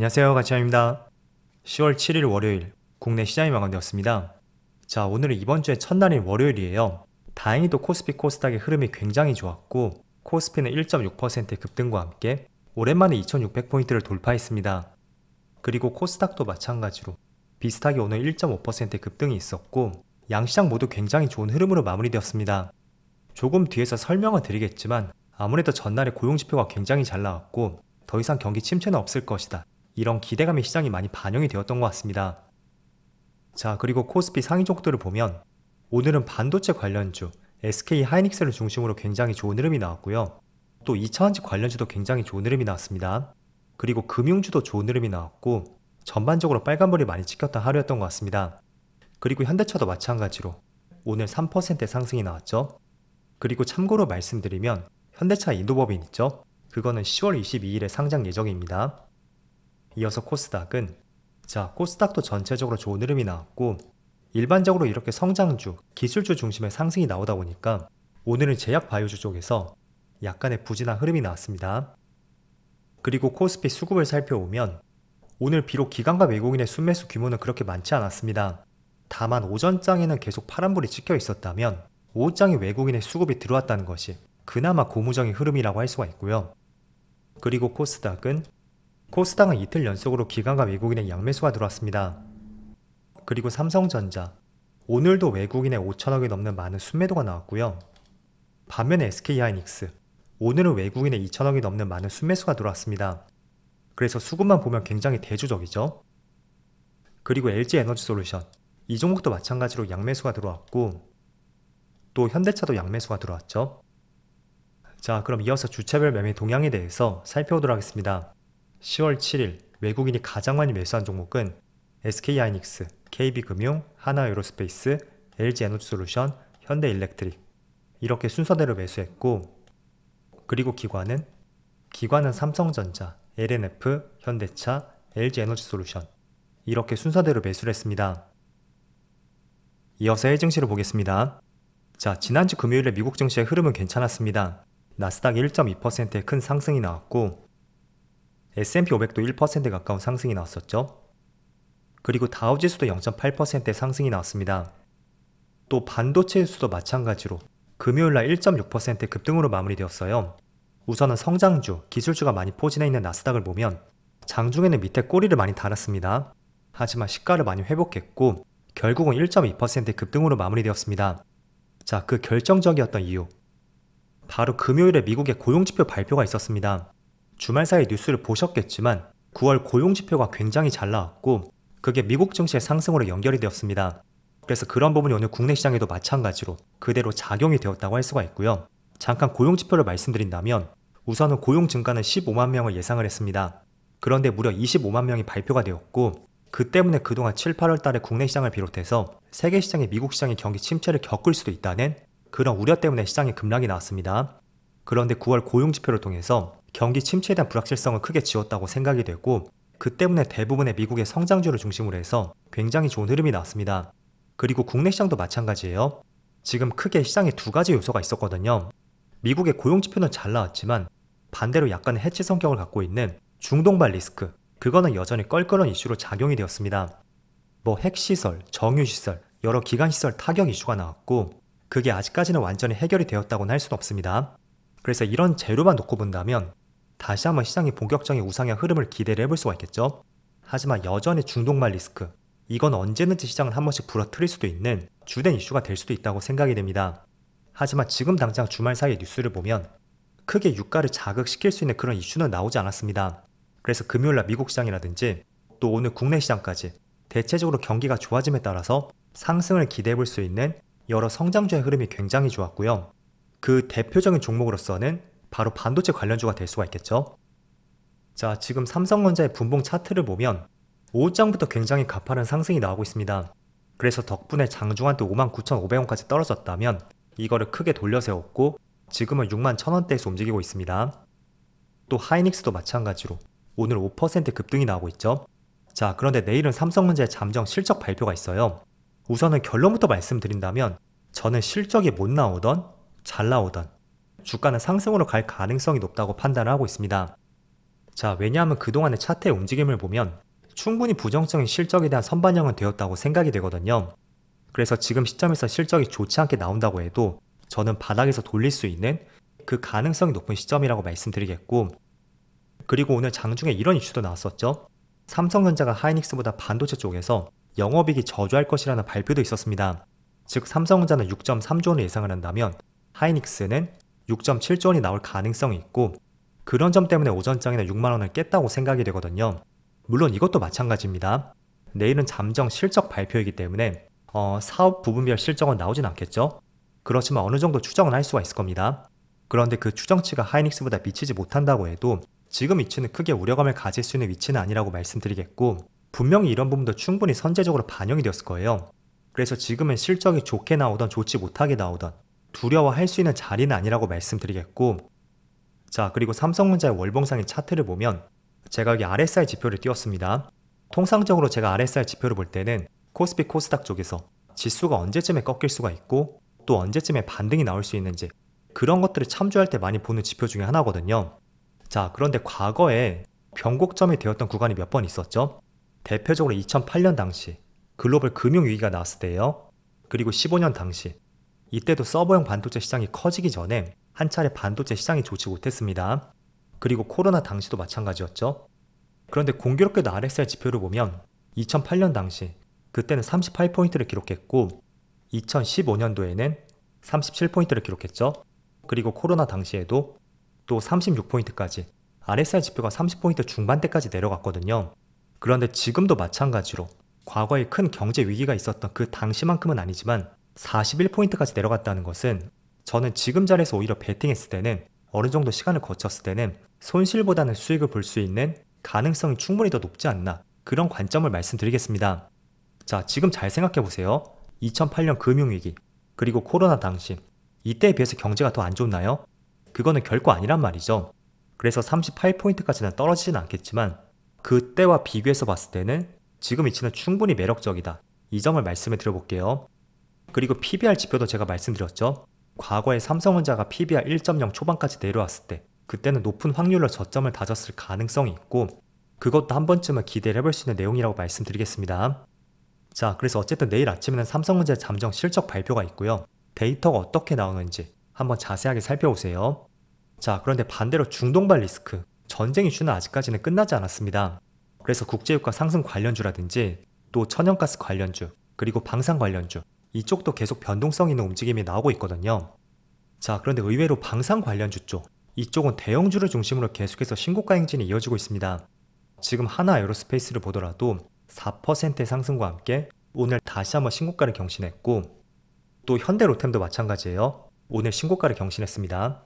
안녕하세요, 가치아입니다. 10월 7일 월요일 국내 시장이 마감되었습니다. 자, 오늘은 이번 주의 첫날인 월요일이에요. 다행히도 코스피 코스닥의 흐름이 굉장히 좋았고 코스피는 1.6%의 급등과 함께 오랜만에 2600포인트를 돌파했습니다. 그리고 코스닥도 마찬가지로 비슷하게 오늘 1.5%의 급등이 있었고 양시장 모두 굉장히 좋은 흐름으로 마무리되었습니다. 조금 뒤에서 설명을 드리겠지만 아무래도 전날의 고용지표가 굉장히 잘 나왔고 더 이상 경기 침체는 없을 것이다, 이런 기대감이 시장이 많이 반영이 되었던 것 같습니다. 자, 그리고 코스피 상위 종목들을 보면 오늘은 반도체 관련주, SK 하이닉스를 중심으로 굉장히 좋은 흐름이 나왔고요. 또 2차전지 관련주도 굉장히 좋은 흐름이 나왔습니다. 그리고 금융주도 좋은 흐름이 나왔고 전반적으로 빨간불이 많이 찍혔던 하루였던 것 같습니다. 그리고 현대차도 마찬가지로 오늘 3%의 상승이 나왔죠. 그리고 참고로 말씀드리면 현대차 인도법인 있죠? 그거는 10월 22일에 상장 예정입니다. 이어서 코스닥은, 자, 코스닥도 전체적으로 좋은 흐름이 나왔고 일반적으로 이렇게 성장주, 기술주 중심의 상승이 나오다 보니까 오늘은 제약 바이오주 쪽에서 약간의 부진한 흐름이 나왔습니다. 그리고 코스피 수급을 살펴보면 오늘 비록 기관과 외국인의 순매수 규모는 그렇게 많지 않았습니다. 다만 오전장에는 계속 파란불이 찍혀 있었다면 오후장에 외국인의 수급이 들어왔다는 것이 그나마 고무적인 흐름이라고 할 수가 있고요. 그리고 코스닥은 이틀 연속으로 기관과 외국인의 양매수가 들어왔습니다. 그리고 삼성전자, 오늘도 외국인의 5천억이 넘는 많은 순매도가 나왔고요. 반면에 SK하이닉스, 오늘은 외국인의 2천억이 넘는 많은 순매수가 들어왔습니다. 그래서 수급만 보면 굉장히 대조적이죠. 그리고 LG에너지솔루션, 이 종목도 마찬가지로 양매수가 들어왔고 또 현대차도 양매수가 들어왔죠. 자, 그럼 이어서 주차별 매매 동향에 대해서 살펴보도록 하겠습니다. 10월 7일 외국인이 가장 많이 매수한 종목은 SK하이닉스, KB금융, 하나에어로스페이스, LG에너지솔루션, 현대일렉트릭, 이렇게 순서대로 매수했고, 그리고 기관은 삼성전자, LNF, 현대차, LG에너지솔루션, 이렇게 순서대로 매수를 했습니다. 이어서 해외 증시를 보겠습니다. 자, 지난주 금요일에 미국 증시의 흐름은 괜찮았습니다. 나스닥이 1.2%의 큰 상승이 나왔고 S&P 500도 1% 가까운 상승이 나왔었죠. 그리고 다우지수도 0.8%의 상승이 나왔습니다. 또 반도체 지수도 마찬가지로 금요일날 1.6%의 급등으로 마무리되었어요. 우선은 성장주, 기술주가 많이 포진해 있는 나스닥을 보면 장중에는 밑에 꼬리를 많이 달았습니다. 하지만 시가를 많이 회복했고 결국은 1.2%의 급등으로 마무리되었습니다. 자, 그 결정적이었던 이유, 바로 금요일에 미국의 고용지표 발표가 있었습니다. 주말 사이 뉴스를 보셨겠지만 9월 고용지표가 굉장히 잘 나왔고 그게 미국 증시의 상승으로 연결이 되었습니다. 그래서 그런 부분이 오늘 국내 시장에도 마찬가지로 그대로 작용이 되었다고 할 수가 있고요. 잠깐 고용지표를 말씀드린다면 우선은 고용 증가는 15만 명을 예상을 했습니다. 그런데 무려 25만 명이 발표가 되었고 그 때문에 그동안 7, 8월 달에 국내 시장을 비롯해서 세계 시장이 미국 시장의 경기 침체를 겪을 수도 있다는 그런 우려 때문에 시장에 급락이 나왔습니다. 그런데 9월 고용지표를 통해서 경기 침체에 대한 불확실성을 크게 지웠다고 생각이 되고 그 때문에 대부분의 미국의 성장주를 중심으로 해서 굉장히 좋은 흐름이 나왔습니다. 그리고 국내 시장도 마찬가지예요. 지금 크게 시장에 두 가지 요소가 있었거든요. 미국의 고용지표는 잘 나왔지만 반대로 약간의 해치 성격을 갖고 있는 중동발 리스크, 그거는 여전히 껄끄러운 이슈로 작용이 되었습니다. 핵시설, 정유시설, 여러 기관시설 타격 이슈가 나왔고 그게 아직까지는 완전히 해결이 되었다고는 할 수는 없습니다. 그래서 이런 재료만 놓고 본다면 다시 한번 시장이 본격적인 우상향 흐름을 기대를 해볼 수가 있겠죠. 하지만 여전히 중동발 리스크, 이건 언제든지 시장을 한 번씩 부러뜨릴 수도 있는 주된 이슈가 될 수도 있다고 생각이 됩니다. 하지만 지금 당장 주말 사이의 뉴스를 보면 크게 유가를 자극시킬 수 있는 그런 이슈는 나오지 않았습니다. 그래서 금요일날 미국 시장이라든지 또 오늘 국내 시장까지 대체적으로 경기가 좋아짐에 따라서 상승을 기대해 볼 수 있는 여러 성장주의 흐름이 굉장히 좋았고요. 그 대표적인 종목으로서는 바로 반도체 관련주가 될 수가 있겠죠. 자, 지금 삼성전자의 분봉 차트를 보면 오후장부터 굉장히 가파른 상승이 나오고 있습니다. 그래서 덕분에 장중한 때 59,500원까지 떨어졌다면 이거를 크게 돌려세웠고 지금은 61,000원대에서 움직이고 있습니다. 또 하이닉스도 마찬가지로 오늘 5% 급등이 나오고 있죠. 자, 그런데 내일은 삼성전자의 잠정 실적 발표가 있어요. 우선은 결론부터 말씀드린다면 저는 실적이 못 나오던 잘 나오던 주가는 상승으로 갈 가능성이 높다고 판단을 하고 있습니다. 자, 왜냐하면 그동안의 차트의 움직임을 보면 충분히 부정적인 실적에 대한 선반영은 되었다고 생각이 되거든요. 그래서 지금 시점에서 실적이 좋지 않게 나온다고 해도 저는 바닥에서 돌릴 수 있는 그 가능성이 높은 시점이라고 말씀드리겠고, 그리고 오늘 장중에 이런 이슈도 나왔었죠. 삼성전자가 하이닉스보다 반도체 쪽에서 영업이익이 저조할 것이라는 발표도 있었습니다. 즉 삼성전자는 6.3조 원을 예상을 한다면 하이닉스는 6.7조 원이 나올 가능성이 있고, 그런 점 때문에 오전장에는 6만 원을 깼다고 생각이 되거든요. 물론 이것도 마찬가지입니다. 내일은 잠정 실적 발표이기 때문에 사업 부분별 실적은 나오진 않겠죠. 그렇지만 어느 정도 추정은 할 수가 있을 겁니다. 그런데 그 추정치가 하이닉스보다 미치지 못한다고 해도 지금 위치는 크게 우려감을 가질 수 있는 위치는 아니라고 말씀드리겠고, 분명히 이런 부분도 충분히 선제적으로 반영이 되었을 거예요. 그래서 지금은 실적이 좋게 나오던 좋지 못하게 나오던 두려워할 수 있는 자리는 아니라고 말씀드리겠고, 자, 그리고 삼성전자의 월봉상의 차트를 보면 제가 여기 RSI 지표를 띄웠습니다. 통상적으로 제가 RSI 지표를 볼 때는 코스피 코스닥 쪽에서 지수가 언제쯤에 꺾일 수가 있고 또 언제쯤에 반등이 나올 수 있는지 그런 것들을 참조할 때 많이 보는 지표 중에 하나거든요. 자, 그런데 과거에 변곡점이 되었던 구간이 몇 번 있었죠. 대표적으로 2008년 당시 글로벌 금융위기가 나왔을 때예요. 그리고 15년 당시 이때도 서버용 반도체 시장이 커지기 전에 한 차례 반도체 시장이 좋지 못했습니다. 그리고 코로나 당시도 마찬가지였죠. 그런데 공교롭게도 RSI 지표를 보면 2008년 당시 그때는 38포인트를 기록했고 2015년도에는 37포인트를 기록했죠. 그리고 코로나 당시에도 또 36포인트까지 RSI 지표가 30포인트 중반대까지 내려갔거든요. 그런데 지금도 마찬가지로 과거에 큰 경제 위기가 있었던 그 당시만큼은 아니지만 41포인트까지 내려갔다는 것은 저는 지금 자리에서 오히려 베팅했을 때는 어느 정도 시간을 거쳤을 때는 손실보다는 수익을 볼 수 있는 가능성이 충분히 더 높지 않나, 그런 관점을 말씀드리겠습니다. 자, 지금 잘 생각해 보세요. 2008년 금융위기 그리고 코로나 당시 이때에 비해서 경제가 더 안 좋나요? 그거는 결코 아니란 말이죠. 그래서 38포인트까지는 떨어지진 않겠지만 그때와 비교해서 봤을 때는 지금 위치는 충분히 매력적이다, 이 점을 말씀을 드려볼게요. 그리고 PBR 지표도 제가 말씀드렸죠. 과거에 삼성전자가 PBR 1.0 초반까지 내려왔을 때 그때는 높은 확률로 저점을 다졌을 가능성이 있고, 그것도 한 번쯤은 기대를 해볼 수 있는 내용이라고 말씀드리겠습니다. 자, 그래서 어쨌든 내일 아침에는 삼성전자의 잠정 실적 발표가 있고요. 데이터가 어떻게 나오는지 한번 자세하게 살펴보세요. 자, 그런데 반대로 중동발 리스크, 전쟁 이슈는 아직까지는 끝나지 않았습니다. 그래서 국제유가 상승 관련주라든지 또 천연가스 관련주, 그리고 방산 관련주, 이쪽도 계속 변동성 있는 움직임이 나오고 있거든요. 자, 그런데 의외로 방산 관련주 쪽, 이쪽은 대형주를 중심으로 계속해서 신고가 행진이 이어지고 있습니다. 지금 하나 에어로스페이스를 보더라도 4%의 상승과 함께 오늘 다시 한번 신고가를 경신했고, 또 현대로템도 마찬가지예요. 오늘 신고가를 경신했습니다.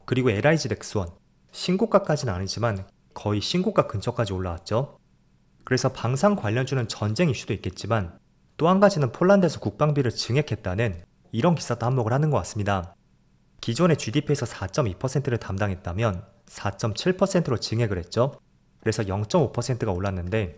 그리고 LIG 넥스원, 신고가까지는 아니지만 거의 신고가 근처까지 올라왔죠. 그래서 방산 관련주는 전쟁 이슈도 있겠지만 또 한 가지는 폴란드에서 국방비를 증액했다는 이런 기사도 한몫을 하는 것 같습니다. 기존의 GDP에서 4.2%를 담당했다면 4.7%로 증액을 했죠. 그래서 0.5%가 올랐는데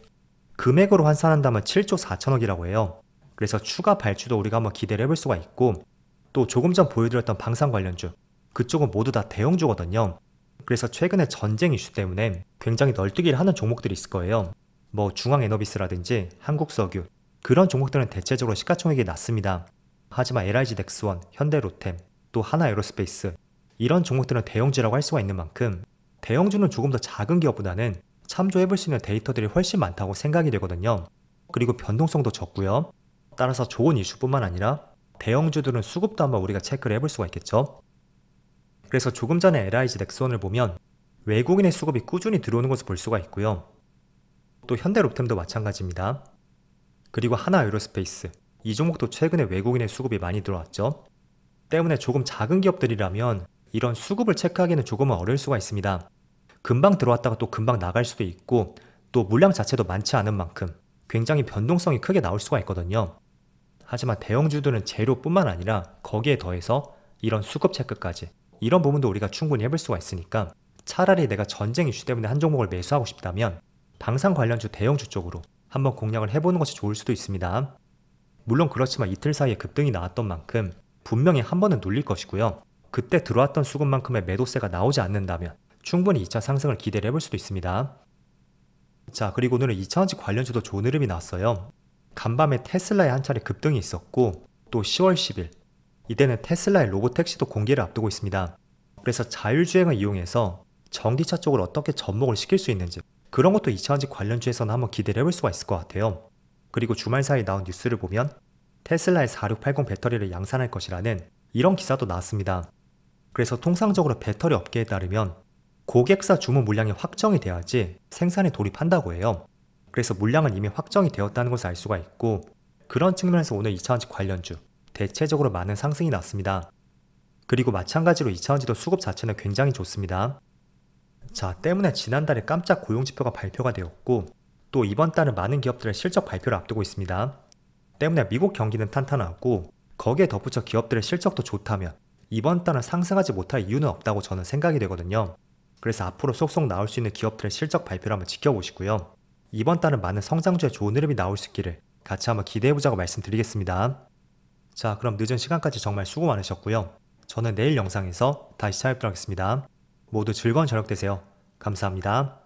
금액으로 환산한다면 7조 4천억이라고 해요. 그래서 추가 발주도 우리가 한번 기대를 해볼 수가 있고, 또 조금 전 보여드렸던 방산 관련주, 그쪽은 모두 다 대형주거든요. 그래서 최근에 전쟁 이슈 때문에 굉장히 널뛰기를 하는 종목들이 있을 거예요. 뭐 중앙에너비스라든지 한국석유, 그런 종목들은 대체적으로 시가총액이 낮습니다. 하지만 LIG 넥스원, 현대로템, 또 하나에어로스페이스, 이런 종목들은 대형주라고 할 수가 있는 만큼 대형주는 조금 더 작은 기업보다는 참조해볼 수 있는 데이터들이 훨씬 많다고 생각이 되거든요. 그리고 변동성도 적고요. 따라서 좋은 이슈뿐만 아니라 대형주들은 수급도 한번 우리가 체크를 해볼 수가 있겠죠. 그래서 조금 전에 LIG 넥스원을 보면 외국인의 수급이 꾸준히 들어오는 것을 볼 수가 있고요. 또 현대로템도 마찬가지입니다. 그리고 하나에어로스페이스, 이 종목도 최근에 외국인의 수급이 많이 들어왔죠. 때문에 조금 작은 기업들이라면 이런 수급을 체크하기는 조금은 어려울 수가 있습니다. 금방 들어왔다가 또 금방 나갈 수도 있고, 또 물량 자체도 많지 않은 만큼 굉장히 변동성이 크게 나올 수가 있거든요. 하지만 대형주들은 재료뿐만 아니라 거기에 더해서 이런 수급 체크까지, 이런 부분도 우리가 충분히 해볼 수가 있으니까 차라리 내가 전쟁 이슈 때문에 한 종목을 매수하고 싶다면 방산 관련주 대형주 쪽으로 한번 공략을 해보는 것이 좋을 수도 있습니다. 물론 그렇지만 이틀 사이에 급등이 나왔던 만큼 분명히 한 번은 눌릴 것이고요. 그때 들어왔던 수급만큼의 매도세가 나오지 않는다면 충분히 2차 상승을 기대를 해볼 수도 있습니다. 자, 그리고 오늘은 2차전지 관련주도 좋은 흐름이 나왔어요. 간밤에 테슬라의 한 차례 급등이 있었고 또 10월 10일 이때는 테슬라의 로보택시도 공개를 앞두고 있습니다. 그래서 자율주행을 이용해서 전기차 쪽을 어떻게 접목을 시킬 수 있는지 그런 것도 2차전지 관련주에서는 한번 기대를 해볼 수가 있을 것 같아요. 그리고 주말 사이 나온 뉴스를 보면 테슬라의 4680 배터리를 양산할 것이라는 이런 기사도 나왔습니다. 그래서 통상적으로 배터리 업계에 따르면 고객사 주문 물량이 확정이 돼야지 생산에 돌입한다고 해요. 그래서 물량은 이미 확정이 되었다는 것을 알 수가 있고 그런 측면에서 오늘 2차전지 관련주 대체적으로 많은 상승이 났습니다. 그리고 마찬가지로 2차전지도 수급 자체는 굉장히 좋습니다. 자, 때문에 지난달에 깜짝 고용지표가 발표가 되었고 또 이번 달은 많은 기업들의 실적 발표를 앞두고 있습니다. 때문에 미국 경기는 탄탄하고 거기에 덧붙여 기업들의 실적도 좋다면 이번 달은 상승하지 못할 이유는 없다고 저는 생각이 되거든요. 그래서 앞으로 속속 나올 수 있는 기업들의 실적 발표를 한번 지켜보시고요. 이번 달은 많은 성장주에 좋은 흐름이 나올 수 있기를 같이 한번 기대해보자고 말씀드리겠습니다. 자, 그럼 늦은 시간까지 정말 수고 많으셨고요. 저는 내일 영상에서 다시 찾아뵙도록 하겠습니다. 모두 즐거운 저녁 되세요. 감사합니다.